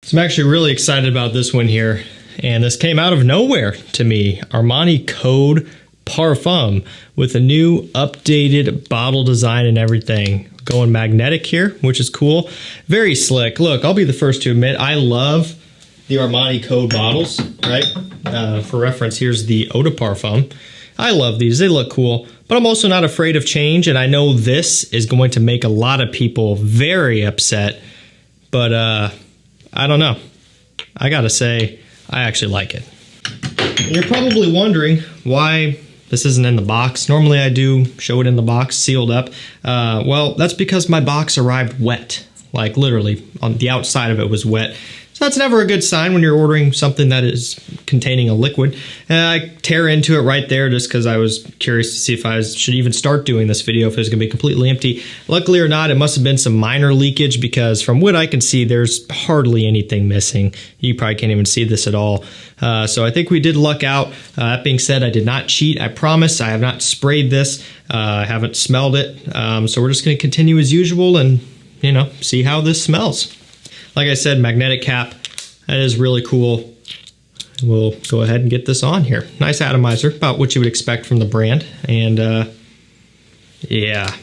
So I'm actually really excited about this one here, and this came out of nowhere to me. Armani Code Parfum with a new updated bottle design and everything. Going magnetic here, which is cool. Very slick. Look, I'll be the first to admit, I love the Armani Code bottles, right? For reference, here's the Eau de Parfum. I love these, they look cool, but I'm also not afraid of change, and I know this is going to make a lot of people very upset, but I don't know. I gotta say, I actually like it. And you're probably wondering why this isn't in the box. Normally I do show it in the box, sealed up. Well, that's because my box arrived wet. Like literally, on the outside of it was wet. So that's never a good sign when you're ordering something that is containing a liquid. And I tear into it right there just because I was curious to see if I should even start doing this video, if it was going to be completely empty. Luckily or not, it must have been some minor leakage because from what I can see, there's hardly anything missing. You probably can't even see this at all. So I think we did luck out. That being said, I did not cheat. I promise. I have not sprayed this. I haven't smelled it. So we're just going to continue as usual and, you know, see how this smells. Like I said, magnetic cap, that is really cool. We'll go ahead and get this on here. Nice atomizer, about what you would expect from the brand. And yeah,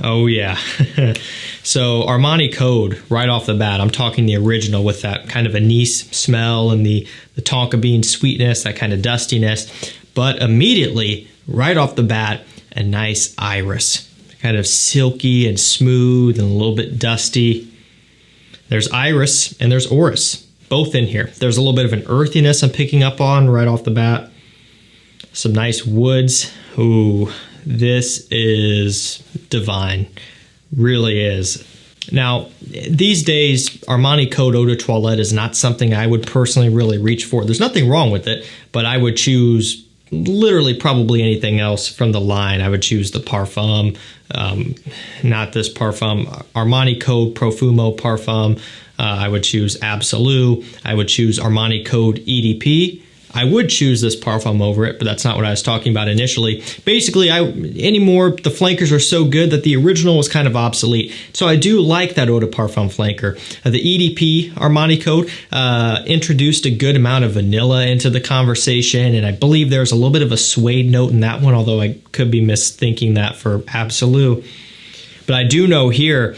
oh yeah. So Armani Code, right off the bat, I'm talking the original with that kind of anise smell and the tonka bean sweetness, that kind of dustiness. But immediately, right off the bat, a nice iris. Kind of silky and smooth and a little bit dusty. There's iris and there's orris, both in here. There's a little bit of an earthiness I'm picking up on right off the bat. Some nice woods. Ooh, this is divine. Really is. Now, these days, Armani Code Eau de Toilette is not something I would personally really reach for. There's nothing wrong with it, but I would choose literally probably anything else from the line. I would choose the Parfum, not this Parfum, Armani Code Profumo Parfum. I would choose Absolute. I would choose Armani Code EDP. I would choose this Parfum over it, but that's not what I was talking about initially. Basically, anymore, the flankers are so good that the original was kind of obsolete. So I do like that Eau de Parfum flanker. The EDP Armani Code introduced a good amount of vanilla into the conversation, and I believe there's a little bit of a suede note in that one, although I could be misthinking that for Absolute. But I do know here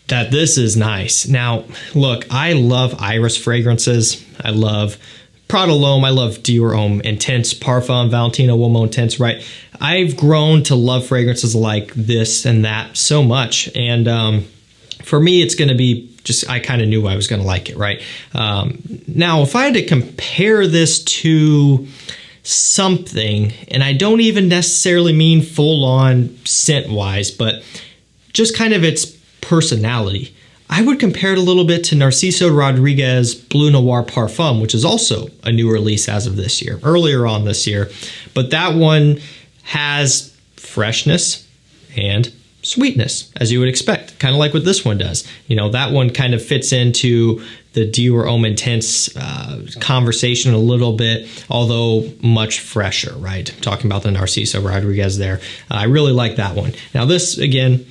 that this is nice. Now, look, I love iris fragrances. I love Prada L'Homme, I love Dior Homme Intense, Parfum, Valentino Uomo Intense, right? I've grown to love fragrances like this and that so much. And for me, it's going to be just, I kind of knew I was going to like it, right? Now, if I had to compare this to something, and I don't even necessarily mean full-on scent-wise, but just kind of its personality, I would compare it a little bit to Narciso Rodriguez Bleu Noir Parfum, which is also a new release as of this year, earlier on this year. But that one has freshness and sweetness, as you would expect, kind of like what this one does. You know, that one kind of fits into the Dior Homme Intense conversation a little bit, although much fresher, right? I'm talking about the Narciso Rodriguez there. I really like that one. Now this, again,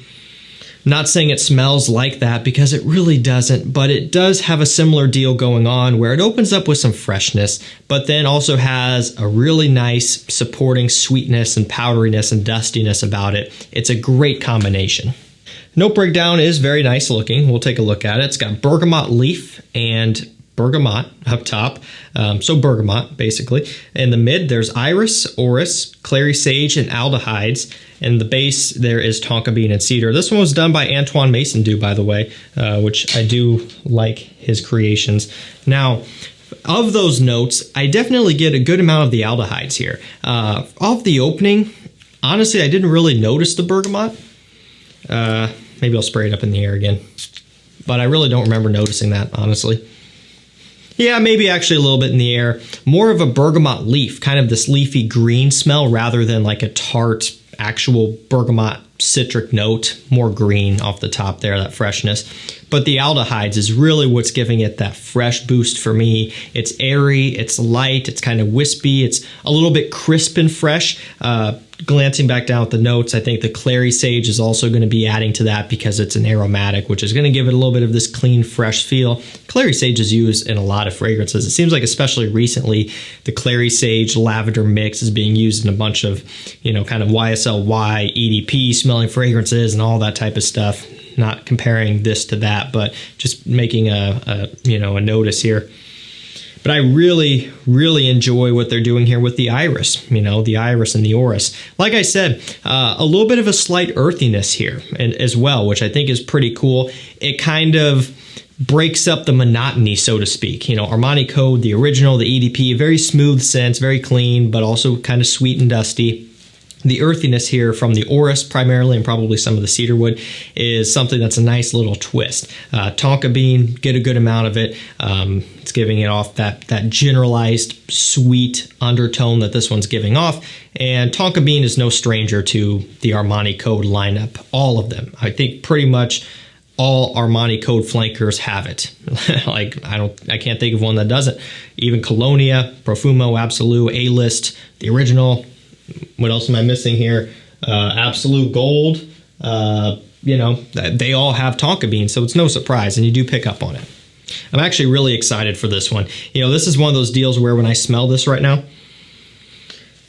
not saying it smells like that because it really doesn't, but it does have a similar deal going on where it opens up with some freshness, but then also has a really nice supporting sweetness and powderiness and dustiness about it. It's a great combination. Note breakdown is very nice looking. We'll take a look at it. It's got bergamot leaf and bergamot up top, so bergamot basically. In the mid, there's iris, orris, clary sage, and aldehydes. And the base there is tonka bean and cedar. This one was done by Antoine Maison-Dew, by the way, which I do like his creations. Now, of those notes, I definitely get a good amount of the aldehydes here. Off the opening, honestly, I didn't really notice the bergamot. Maybe I'll spray it up in the air again. But I really don't remember noticing that, honestly. Yeah, maybe actually a little bit in the air. More of a bergamot leaf, kind of this leafy green smell rather than like a tart, actual bergamot citric note, more green off the top there, that freshness. But the aldehydes is really what's giving it that fresh boost for me. It's airy, it's light, it's kind of wispy, it's a little bit crisp and fresh. glancing back down at the notes, I think the clary sage is also going to be adding to that because it's an aromatic, which is going to give it a little bit of this clean, fresh feel. Clary sage is used in a lot of fragrances. It seems like especially recently, the clary sage lavender mix is being used in a bunch of, kind of YSL-Y, EDP smelling fragrances and all that type of stuff. Not comparing this to that, but just making a notice here. But I really, really enjoy what they're doing here with the iris, the iris and the orris. Like I said, a little bit of a slight earthiness here as well, which I think is pretty cool. It kind of breaks up the monotony, so to speak. Armani Code, the original, the EDP, very smooth scents, very clean, but also kind of sweet and dusty. The earthiness here from the orris primarily, and probably some of the cedarwood, is something that's a nice little twist. Tonka bean, get a good amount of it. It's giving it off that generalized sweet undertone that this one's giving off. And Tonka bean is no stranger to the Armani Code lineup. All of them. I think pretty much all Armani Code flankers have it. I can't think of one that doesn't. Even Colonia, Profumo, Absolute, A-List, the original. What else am I missing here? Absolute Gold. They all have Tonka bean, so it's no surprise, and you do pick up on it. I'm actually really excited for this one. This is one of those deals where when I smell this right now,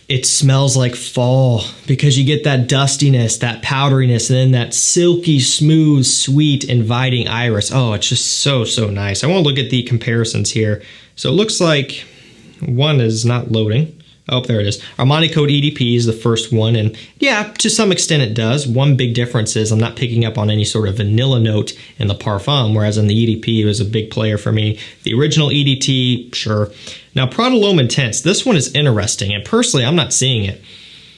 it smells like fall because you get that dustiness, that powderiness, and then that silky, smooth, sweet, inviting iris. Oh, it's just so, so nice. I want to look at the comparisons here. So it looks like one is not loading. Oh, there it is. Armani Code EDP is the first one, and yeah, to some extent it does. One big difference is I'm not picking up on any sort of vanilla note in the Parfum, whereas in the EDP it was a big player for me. The original EDT, sure. Now, Prada L'Homme Intense, this one is interesting, and personally, I'm not seeing it.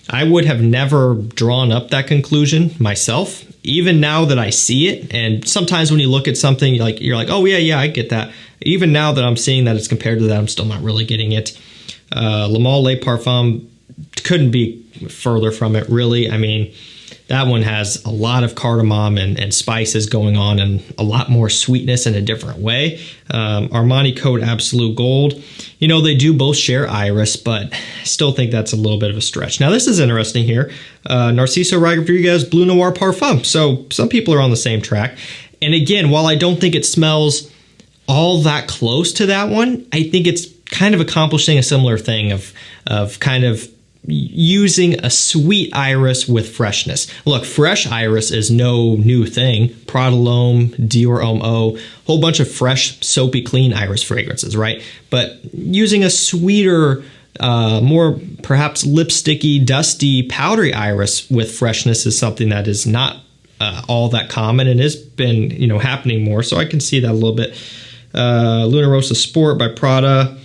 I would have never drawn up that conclusion myself, even now that I see it, and sometimes when you look at something, you're like, oh yeah, I get that. Even now that I'm seeing that it's compared to that, I'm still not really getting it. Le Male Le Parfum couldn't be further from it, really. I mean, that one has a lot of cardamom and spices going on and a lot more sweetness in a different way. Armani Code Absolute Gold. They do both share iris, but I still think that's a little bit of a stretch. Now, this is interesting here. Narciso Rodriguez Blue Noir Parfum. So some people are on the same track. And again, while I don't think it smells all that close to that one, I think it's kind of accomplishing a similar thing of kind of using a sweet iris with freshness. Look, fresh iris is no new thing. Prada L'Homme, Dior Homme Eau, whole bunch of fresh, soapy, clean iris fragrances, right? But using a sweeter, more perhaps lipsticky, dusty, powdery iris with freshness is something that is not all that common and has been, happening more. So I can see that a little bit. Luna Rossa Sport by Prada.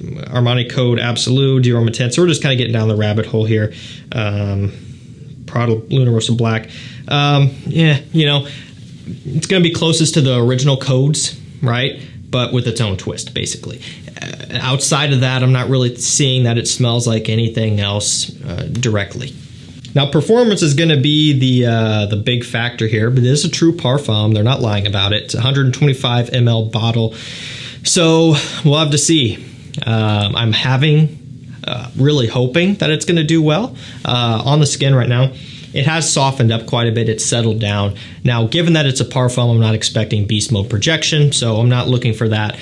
Armani Code Absolute, Dior Homme Intense. So we're just kind of getting down the rabbit hole here. Prada Luna Rossa Black. It's going to be closest to the original codes, right? But with its own twist, basically. Outside of that, I'm not really seeing that it smells like anything else directly. Now, performance is going to be the big factor here, but it is a true Parfum. They're not lying about it. It's a 125 ml bottle. So we'll have to see. I'm really hoping that it's going to do well on the skin right now. It has softened up quite a bit. It's settled down. Now, given that it's a Parfum, I'm not expecting beast mode projection, so I'm not looking for that.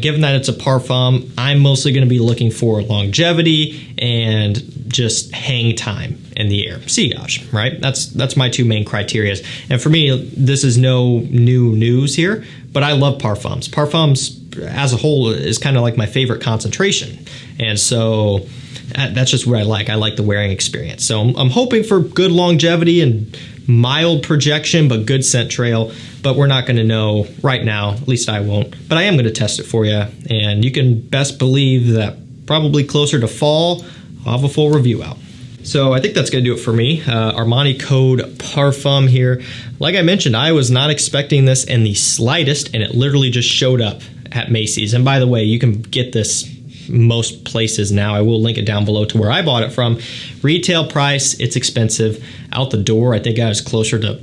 Given that it's a Parfum, I'm mostly going to be looking for longevity and just hang time in the air. Sillage, right? That's my two main criteria. And for me, this is no new news here, but I love Parfums. Parfums, as a whole, is kind of like my favorite concentration. And so that's just what I like. I like the wearing experience. So I'm hoping for good longevity and mild projection, but good scent trail. But we're not going to know right now. At least I won't. But I am going to test it for you. And you can best believe that probably closer to fall, I'll have a full review out. So I think that's going to do it for me. Armani Code Parfum here. Like I mentioned, I was not expecting this in the slightest, and it literally just showed up at Macy's. And by the way, you can get this most places now. I will link it down below to where I bought it from. Retail price, it's expensive. Out the door, I think I was closer to,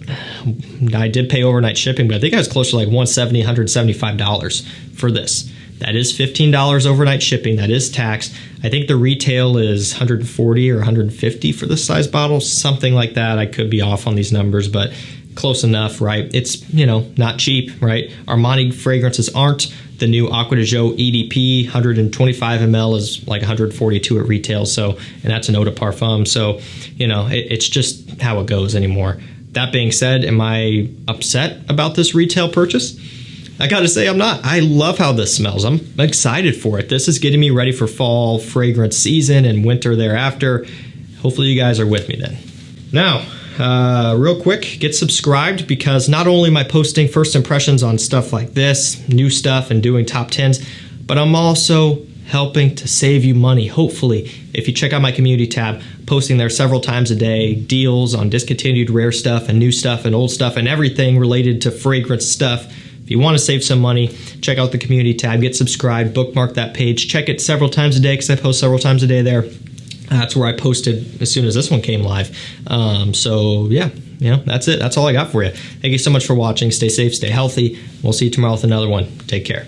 I did pay overnight shipping, but I think I was closer to like $170, $175 for this. That is $15 overnight shipping. That is taxed. I think the retail is $140 or $150 for this size bottle, something like that. I could be off on these numbers, but close enough, right? It's, not cheap, right? Armani fragrances aren't. The new Acqua di Gio EDP 125 ml is like 142 at retail. So, and that's an eau de parfum. So, it's just how it goes anymore. That being said, am I upset about this retail purchase? I gotta say I'm not. I love how this smells. I'm excited for it. This is getting me ready for fall fragrance season and winter thereafter. Hopefully you guys are with me then. Now, real quick, get subscribed, because not only am I posting first impressions on stuff like this, new stuff, and doing top 10s, but I'm also helping to save you money, hopefully. If you check out my community tab, posting there several times a day, deals on discontinued rare stuff and new stuff and old stuff and everything related to fragrance stuff. If you want to save some money, check out the community tab, get subscribed, bookmark that page, check it several times a day, because I post several times a day there. That's where I posted as soon as this one came live. So yeah, that's it. That's all I got for you. Thank you so much for watching. Stay safe, stay healthy. We'll see you tomorrow with another one. Take care.